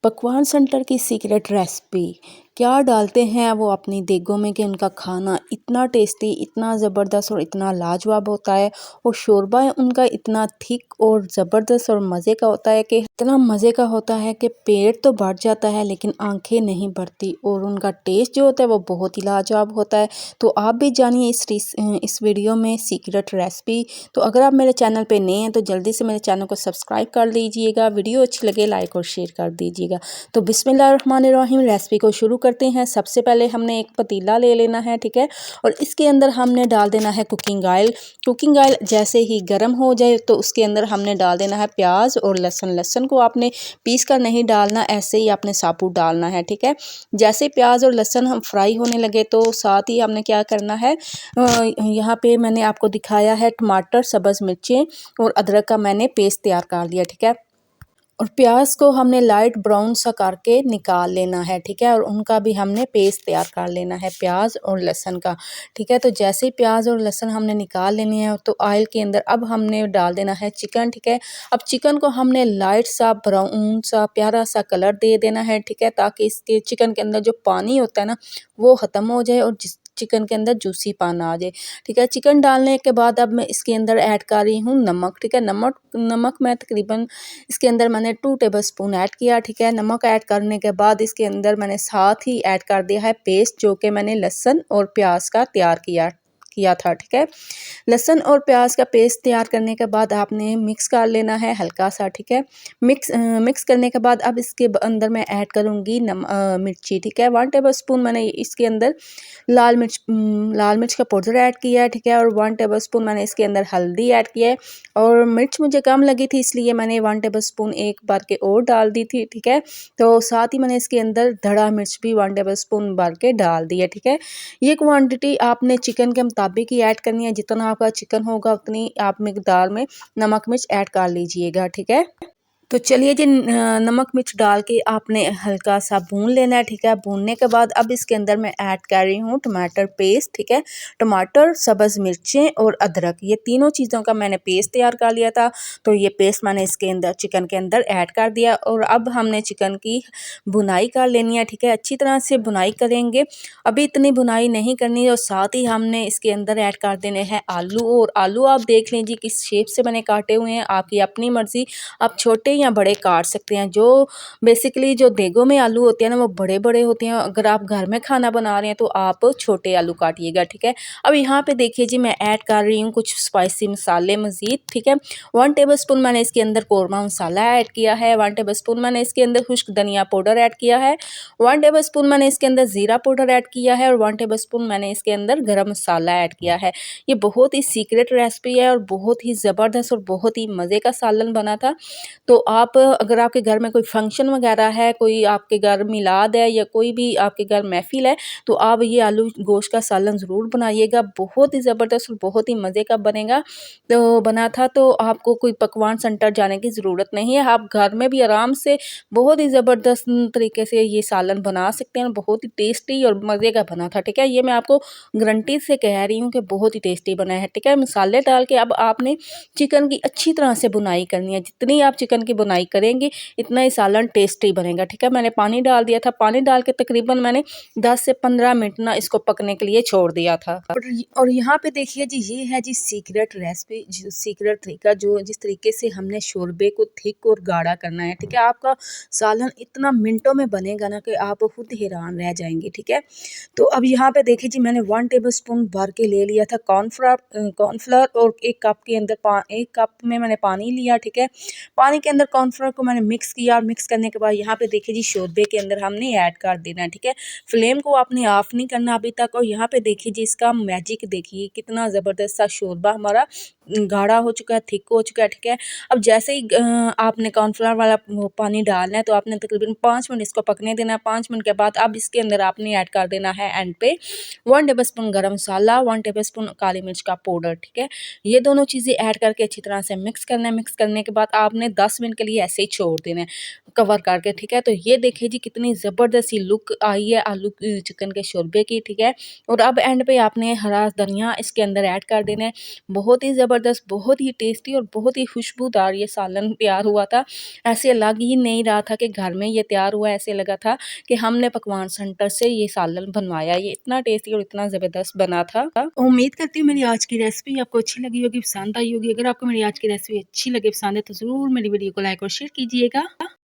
पकवान सेंटर की secret recipe क्या डालते हैं वो अपनी देगों में कि उनका खाना इतना टेस्टी, इतना ज़बरदस्त और इतना लाजवाब होता है। और शोरबा उनका इतना थिक और ज़बरदस्त और मज़े का होता है कि इतना मज़े का होता है कि पेट तो भर जाता है लेकिन आंखें नहीं भरती। और उनका टेस्ट जो होता है वो बहुत ही लाजवाब होता है। तो आप भी जानिए इस वीडियो में सीक्रेट रेसिपी। तो अगर आप मेरे चैनल पे नए हैं तो जल्दी से मेरे चैनल को सब्सक्राइब कर लीजिएगा। वीडियो अच्छी लगे लाइक और शेयर कर दीजिएगा। तो बिस्मिल्लाहिर्रहमानिर्रहीम रेसिपी को शुरू करते हैं। सबसे पहले हमने एक पतीला ले लेना है, ठीक है। और इसके अंदर हमने डाल देना है कुकिंग ऑयल। कुकिंग ऑयल जैसे ही गर्म हो जाए तो उसके अंदर हमने डाल देना है प्याज और लहसुन। लहसुन को आपने पीस कर नहीं डालना, ऐसे ही आपने साबुत डालना है, ठीक है। जैसे प्याज और लहसुन हम फ्राई होने लगे तो साथ ही हमने क्या करना है, यहाँ पे मैंने आपको दिखाया है टमाटर, सब्ज़ मिर्चें और अदरक का मैंने पेस्ट तैयार कर लिया, ठीक है। और प्याज को हमने लाइट ब्राउन सा करके निकाल लेना है, ठीक है। और उनका भी हमने पेस्ट तैयार कर लेना है, प्याज और लहसुन का, ठीक है। तो जैसे ही प्याज और लहसुन हमने निकाल लेने हैं तो ऑयल के अंदर अब हमने डाल देना है चिकन, ठीक है। अब चिकन को हमने लाइट सा ब्राउन सा प्यारा सा कलर दे देना है, ठीक है, ताकि इसके चिकन के अंदर जो पानी होता है ना वो ख़त्म हो जाए और जिस चिकन के अंदर जूसी पाना आ जाए, ठीक है। चिकन डालने के बाद अब मैं इसके अंदर ऐड कर रही हूँ नमक, ठीक है। नमक मैं तकरीबन इसके अंदर मैंने 2 टेबलस्पून ऐड किया, ठीक है। नमक ऐड करने के बाद इसके अंदर मैंने साथ ही ऐड कर दिया है पेस्ट जो कि मैंने लहसुन और प्याज का तैयार किया था, ठीक है। लहसुन और प्याज का पेस्ट तैयार करने के बाद आपने मिक्स कर लेना है हल्का सा, ठीक है। मिक्स करने के बाद अब इसके अंदर मैं ऐड करूँगी मिर्ची, ठीक है। 1 टेबलस्पून मैंने इसके अंदर लाल मिर्च का पाउडर ऐड किया है, ठीक है। और 1 टेबलस्पून मैंने इसके अंदर हल्दी ऐड किया है। और मिर्च मुझे कम लगी थी इसलिए मैंने 1 टेबलस्पून एक बार के और डाल दी थी, ठीक है। तो साथ ही मैंने इसके अंदर धड़ा मिर्च भी 1 टेबलस्पून भर के डाल दी है, ठीक है। ये क्वांटिटी आपने चिकन के मुताबिक ही ऐड करनी है, जितना आपका चिकन होगा उतनी आप मिकदार में नमक मिर्च ऐड कर लीजिएगा, ठीक है। तो चलिए जी, नमक मिर्च डाल के आपने हल्का सा भून लेना है, ठीक है। भूनने के बाद अब इसके अंदर मैं ऐड कर रही हूँ टमाटर पेस्ट, ठीक है। टमाटर, सब्ज़ मिर्चें और अदरक, ये तीनों चीज़ों का मैंने पेस्ट तैयार कर लिया था। तो ये पेस्ट मैंने इसके अंदर चिकन के अंदर ऐड कर दिया और अब हमने चिकन की भुनाई कर लेनी है, ठीक है। अच्छी तरह से भुनाई करेंगे, अभी इतनी भुनाई नहीं करनी है। और साथ ही हमने इसके अंदर ऐड कर देने हैं आलू। और आलू आप देख लीजिए किस शेप से मैंने काटे हुए हैं, आपकी अपनी मर्ज़ी, आप छोटे या बड़े काट सकते हैं। जो बेसिकली जो देगों में आलू होते हैं ना वो बड़े बड़े होते हैं, अगर आप घर में खाना बना रहे हैं तो आप छोटे आलू काटिएगा, ठीक है। अब यहाँ पे देखिए जी, मैं ऐड कर रही हूँ कुछ स्पाइसी मसाले मज़ीद, ठीक है। 1 टेबलस्पून मैंने इसके अंदर कौरमा मसाला ऐड किया है। 1 टेबलस्पून मैंने इसके अंदर खुश्क धनिया पाउडर ऐड किया है। 1 टेबलस्पून मैंने इसके अंदर ज़ीरा पाउडर ऐड किया है। और 1 टेबलस्पून मैंने इसके अंदर गरम मसाला ऐड किया है। ये बहुत ही सीक्रेट रेसिपी है और बहुत ही ज़बरदस्त और बहुत ही मज़े का सालन बना था। तो आप अगर आपके घर में कोई फंक्शन वगैरह है, कोई आपके घर मिलाद है या कोई भी आपके घर महफ़िल है, तो आप ये आलू गोश्त का सालन ज़रूर बनाइएगा। बहुत ही ज़बरदस्त और बहुत ही मज़े का बनेगा। तो बना था तो आपको कोई पकवान सेंटर जाने की ज़रूरत नहीं है, आप घर में भी आराम से बहुत ही ज़बरदस्त तरीके से ये सालन बना सकते हैं। बहुत ही टेस्टी और मज़े का बना था, ठीक है। ये मैं आपको गारंटी से कह रही हूँ कि बहुत ही टेस्टी बना है, ठीक है। मसाले डाल के अब आपने चिकन की अच्छी तरह से बुनाई करनी है। जितनी आप चिकन की बुनाई करेंगे इतना ही सालन टेस्टी बनेगा, ठीक है। मैंने पानी डाल दिया था, पानी डाल के तकरीबन मैंने 10 से 15 मिनट ना इसको पकने के लिए छोड़ दिया था। और यहाँ पे देखिए जी, ये है जी सीक्रेट रेसिपी, जो सीक्रेट तरीका, जो जिस तरीके से हमने शोरबे को थिक और गाढ़ा करना है, ठीक है। आपका सालन इतना मिनटों में बनेगा ना कि आप खुद हैरान रह जाएंगे, ठीक है। तो अब यहाँ पे देखिए जी, मैंने 1 टेबलस्पून भर के ले लिया था कॉर्नफ्लोर और 1 कप के अंदर 1 कप में मैंने पानी लिया, ठीक है। पानी के अंदर कॉर्नफ्लोर को मैंने मिक्स किया और मिक्स करने के बाद यहाँ पे देखिए जी, शोरबे के अंदर हमने ऐड कर देना है, ठीक है। फ्लेम को आपने ऑफ नहीं करना अभी तक। और यहाँ पे देखिए जी, इसका मैजिक देखिए, कितना ज़बरदस्त सा शोरबा हमारा गाढ़ा हो चुका है, थिक हो चुका है, ठीक है। अब जैसे ही आपने कॉर्नफ्लोर वाला वो पानी डालना है तो आपने तकरीबन 5 मिनट इसको पकने देना है। 5 मिनट के बाद अब इसके अंदर आपने ऐड कर देना है एंड पे 1 टेबलस्पून गरम मसाला, 1 टेबलस्पून काली मिर्च का पाउडर, ठीक है। ये दोनों चीज़ें ऐड करके अच्छी तरह से मिक्स करना है। मिक्स करने के बाद आपने 10 मिनट के लिए ऐसे ही छोड़ देना है। कवर करके, ठीक है। तो ये देखिए जी कितनी ज़बरदस्त सी लुक आई है आलू चिकन के शोरबे की, ठीक है। और अब एंड पे आपने हरा धनिया इसके अंदर ऐड कर देना है। बहुत ही ज़बरदस्त, बहुत ही टेस्टी और बहुत ही खुशबूदार ये सालन तैयार हुआ था। ऐसे लग ही नहीं रहा था कि घर में ये तैयार हुआ है, ऐसे लगा था कि हमने पकवान सेंटर से ये सालन बनवाया। ये इतना टेस्टी और इतना ज़बरदस्त बना था। उम्मीद करती हूँ मेरी आज की रेसिपी आपको अच्छी लगी होगी, पसंद आई होगी। अगर आपको मेरी आज की रेसिपी अच्छी लगे, पसंद है, तो ज़रूर मेरी वीडियो को लाइक और शेयर कीजिएगा।